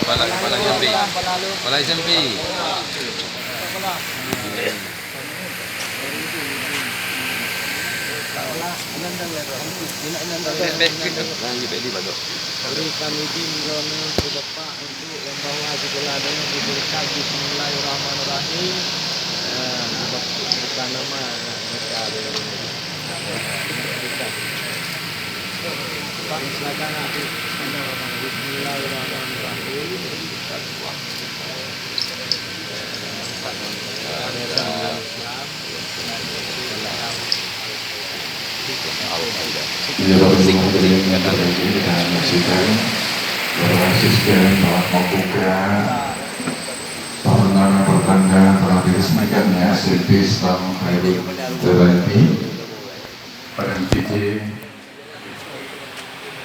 Palang jambi. Palang jambi. Berikan izin kepada Bapak untuk membawa sekolahnya diberikan Bismillahirrahmanirrahim. Bukan nama Pak, silakan nanti Bismillahirrahmanirrahim. Dia baru kita menyaksikan bahwa sistem telah membuka pertengahan pertanda telah diresmikannya SLB Islam Khairul Terapi pada NPT